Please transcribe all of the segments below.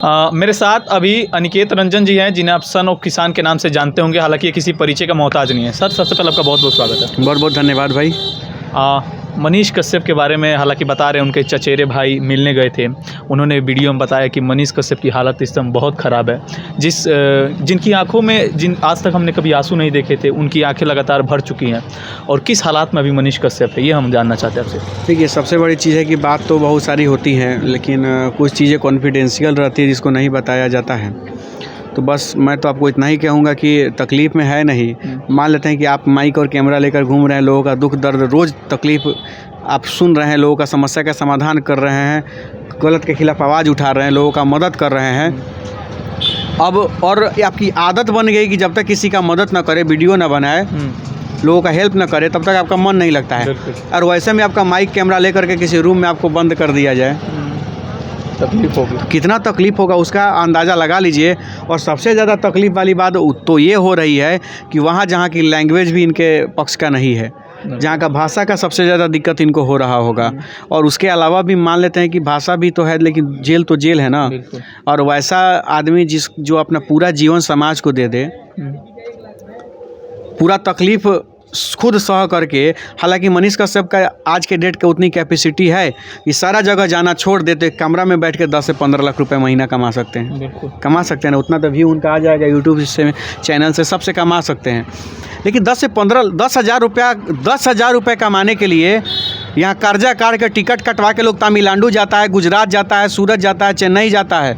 मेरे साथ अभी अनिकेत रंजन जी हैं, जिन्हें आप सन ऑफ किसान के नाम से जानते होंगे। हालांकि ये किसी परिचय का मोहताज नहीं है। सर, सबसे पहले आपका बहुत बहुत स्वागत है। बहुत बहुत धन्यवाद भाई। मनीष कश्यप के बारे में हालांकि बता रहे हैं, उनके चचेरे भाई मिलने गए थे। उन्होंने वीडियो में बताया कि मनीष कश्यप की हालत इस समय बहुत ख़राब है। जिनकी आंखों में आज तक हमने कभी आंसू नहीं देखे थे, उनकी आंखें लगातार भर चुकी हैं। और किस हालात में अभी मनीष कश्यप है, ये हम जानना चाहते हैं आपसे। देखिए, सबसे बड़ी चीज़ है कि बात तो बहुत सारी होती हैं, लेकिन कुछ चीज़ें कॉन्फिडेंशियल रहती है जिसको नहीं बताया जाता है। तो बस मैं तो आपको इतना ही कहूँगा कि तकलीफ़ में है नहीं। मान लेते हैं कि आप माइक और कैमरा लेकर घूम रहे हैं, लोगों का दुख दर्द रोज़ तकलीफ़ आप सुन रहे हैं, लोगों का समस्या का समाधान कर रहे हैं, गलत के खिलाफ आवाज़ उठा रहे हैं, लोगों का मदद कर रहे हैं। अब और आपकी आदत बन गई कि जब तक किसी का मदद ना करे, वीडियो ना बनाए, लोगों का हेल्प ना करे, तब तक आपका मन नहीं लगता है। और वैसे में आपका माइक कैमरा लेकर के किसी रूम में आपको बंद कर दिया जाए, तकलीफ होगी। कितना तकलीफ़ होगा उसका अंदाज़ा लगा लीजिए। और सबसे ज़्यादा तकलीफ़ वाली बात तो ये हो रही है कि वहाँ जहाँ की लैंग्वेज भी इनके पक्ष का नहीं है, जहाँ का भाषा का सबसे ज़्यादा दिक्कत इनको हो रहा होगा। और उसके अलावा भी मान लेते हैं कि भाषा भी तो है, लेकिन जेल तो जेल है ना। और वैसा आदमी जो अपना पूरा जीवन समाज को दे दे, पूरा तकलीफ़ खुद सह करके। हालांकि मनीष कश्यप का आज के डेट के उतनी कैपेसिटी है कि सारा जगह जाना छोड़ देते, कमरा में बैठ के 10 से 15 लाख रुपए महीना कमा सकते हैं। कमा सकते हैं ना, उतना तो व्यू उनका आ जाएगा यूट्यूब से, चैनल से, सबसे कमा सकते हैं। लेकिन 10,000 रुपये कमाने के लिए यहाँ कर्जा काट के टिकट कटवा के लोग तमिलनाडु जाता है, गुजरात जाता है, सूरत जाता है, चेन्नई जाता है,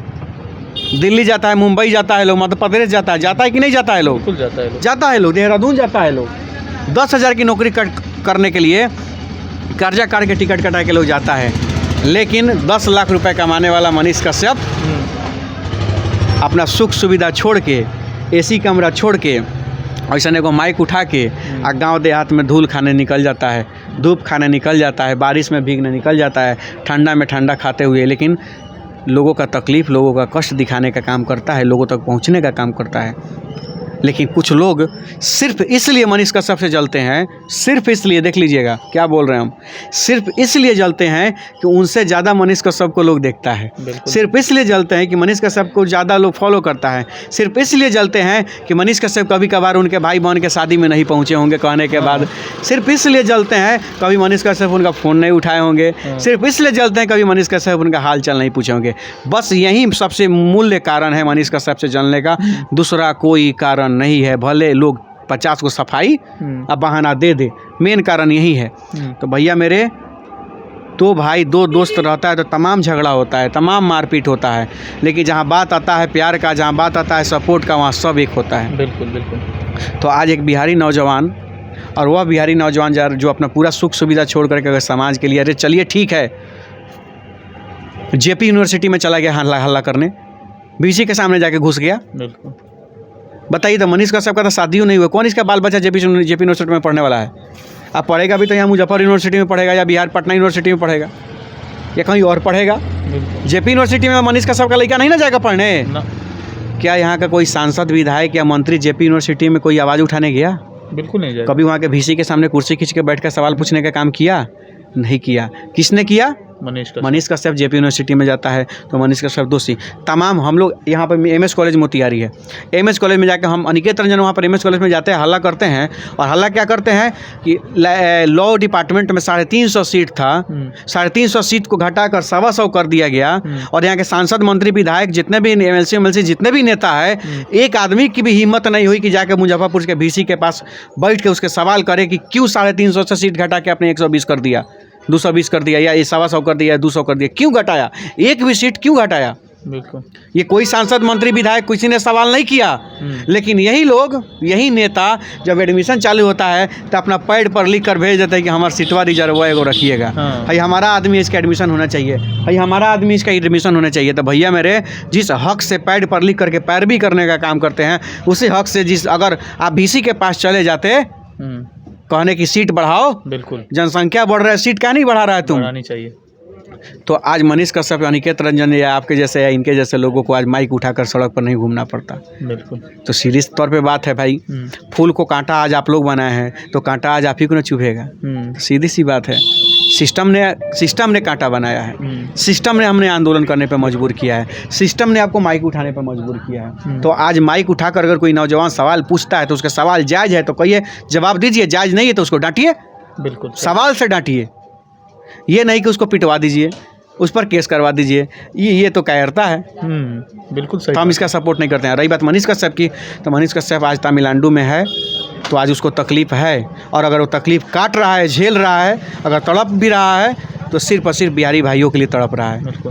दिल्ली जाता है, मुंबई जाता है, लोग मध्य प्रदेश जाता है कि नहीं जाता है लोग? जाता है लोग, देहरादून जाता है लोग। 10,000 की नौकरी करने के लिए कर्जा काट के टिकट कटा के लोग जाता है। लेकिन 10 लाख रुपए कमाने वाला मनीष कश्यप अपना सुख सुविधा छोड़ के, एसी कमरा छोड़ के, ऐसा को माइक उठा के गांव देहात में धूल खाने निकल जाता है, धूप खाने निकल जाता है, बारिश में भीगने निकल जाता है, ठंडा में ठंडा खाते हुए। लेकिन लोगों का तकलीफ़, लोगों का कष्ट दिखाने का काम करता है, लोगों तक पहुंचने का काम करता है। लेकिन कुछ लोग सिर्फ इसलिए मनीष कश्यप से जलते हैं, सिर्फ इसलिए, देख लीजिएगा क्या बोल रहे हैं हम, सिर्फ इसलिए जलते हैं कि उनसे ज़्यादा मनीष कश्यप को लोग देखता है। सिर्फ इसलिए जलते हैं कि मनीष कश्यप को ज़्यादा लोग फॉलो करता है। सिर्फ इसलिए जलते हैं कि मनीष कश्यप कभी कभार उनके भाई बहन के शादी में नहीं पहुँचे होंगे कहने के बाद। सिर्फ इसलिए जलते हैं कभी मनीष कश्यप उनका फ़ोन नहीं उठाए होंगे। सिर्फ इसलिए जलते हैं कभी मनीष कश्यप उनका हाल चाल नहीं पूछे होंगे। बस यही सबसे मूल्य कारण है मनीष कश्यप से जलने का, दूसरा कोई कारण नहीं है। भले लोग 50 को सफाई अब बहाना दे दे, मेन कारण यही है। तो भैया मेरे, दो भाई, दो दोस्त रहता है तो तमाम झगड़ा होता है, तमाम मारपीट होता है, लेकिन जहाँ बात आता है प्यार का, जहाँ बात आता है सपोर्ट का, वहाँ सब एक होता है। बिल्कुल। तो आज एक बिहारी नौजवान, और वह बिहारी नौजवान जो अपना पूरा सुख सुविधा छोड़ करके अगर समाज के लिए, अरे चलिए ठीक है, जेपी यूनिवर्सिटी में चला गया हल्ला करने, बीसी के सामने जाके घुस गया। बताइए, तो मनीष कश्यप का तो शादियों नहीं हुआ, कौन इसका बाल बच्चा जेपी यूनिवर्सिटी में पढ़ने वाला है? अब पढ़ेगा भी तो यहाँ मुजफ्फर यूनिवर्सिटी में पढ़ेगा, या बिहार पटना यूनिवर्सिटी में पढ़ेगा, या कहीं और पढ़ेगा। जेपी यूनिवर्सिटी में मनीष कश्यप का लड़का नहीं ना जाएगा पढ़ने। क्या यहाँ का कोई सांसद, विधायक या मंत्री जेपी यूनिवर्सिटी में कोई आवाज़ उठाने गया? बिल्कुल नहीं जाएगा। कभी वहाँ के वीसी के सामने कुर्सी खींच के बैठ कर सवाल पूछने का काम किया? नहीं किया। किसने किया? मनीष कश्यप जेपी यूनिवर्सिटी में जाता है तो मनीष कश्यप दोषी। तमाम हम लोग यहाँ पर एमएस कॉलेज मोतिहारी है, एमएस कॉलेज में जाकर हम अनिकेत रंजन वहाँ पर एमएस कॉलेज में जाते हैं, हल्ला करते हैं। और हल्ला क्या करते हैं कि लॉ डिपार्टमेंट में 350 सीट था, 350 सीट को घटाकर 125 कर दिया गया। और यहाँ के सांसद, मंत्री, विधायक, जितने भी एमएलसी जितने भी नेता है, एक आदमी की भी हिम्मत नहीं हुई कि जाकर मुजफ्फरपुर के वीसी के पास बैठ के उसके सवाल करे कि क्यों 350 सीट घटा के आपने 120 कर दिया, 220 कर दिया, या 125 कर दिया, 200 कर दिया, क्यों घटाया? एक भी सीट क्यों घटाया? बिल्कुल, ये कोई सांसद, मंत्री, विधायक किसी ने सवाल नहीं किया। लेकिन यही लोग, यही नेता जब एडमिशन चालू होता है तो अपना पैड पर लिख कर भेज देते हैं कि हमारा सीटवा रिजर्व है, वो रखिएगा, भाई हमारा आदमी इसका एडमिशन होना चाहिए, भाई हमारा आदमी इसका एडमिशन होना चाहिए। तो भैया मेरे, जिस हक से पैड पर लिख करके पैरवी करने का काम करते हैं, उसी हक से अगर आप वीसी के पास चले जाते कहने की सीट बढ़ाओ, बिल्कुल, जनसंख्या बढ़ रहा है, सीट क्या नहीं बढ़ा रहा है तुम? बढ़ानी चाहिए। तो आज मनीष कश्यप, अनिकेत रंजन या आपके जैसे या इनके जैसे लोगों को आज माइक उठाकर सड़क पर नहीं घूमना पड़ता। बिल्कुल। तो सीरियस तौर पे बात है भाई, फूल को कांटा आज आप लोग बनाए हैं तो कांटा आज आप ही को ना चुभेगा। सीधी सी बात है, सिस्टम ने कांटा बनाया है, सिस्टम ने हमने आंदोलन करने पे मजबूर किया है, सिस्टम ने आपको माइक उठाने पे मजबूर किया है। तो आज माइक उठाकर अगर कोई नौजवान सवाल पूछता है तो उसका सवाल जायज़ है तो कहिए, जवाब दीजिए, जायज़ नहीं है तो उसको डांटिए, बिल्कुल सवाल से डांटिए। ये नहीं कि उसको पिटवा दीजिए, उस पर केस करवा दीजिए, ये तो कायरता है। बिल्कुल सही। तो हम इसका सपोर्ट नहीं करते हैं। रही बात मनीष कश्यप की, तो मनीष कश्यप आज तमिलनाडु में है तो आज उसको तकलीफ़ है, और अगर वो तकलीफ़ काट रहा है, झेल रहा है, अगर तड़प भी रहा है तो सिर्फ और सिर्फ बिहारी भाइयों के लिए तड़प रहा है। बिल्कुल।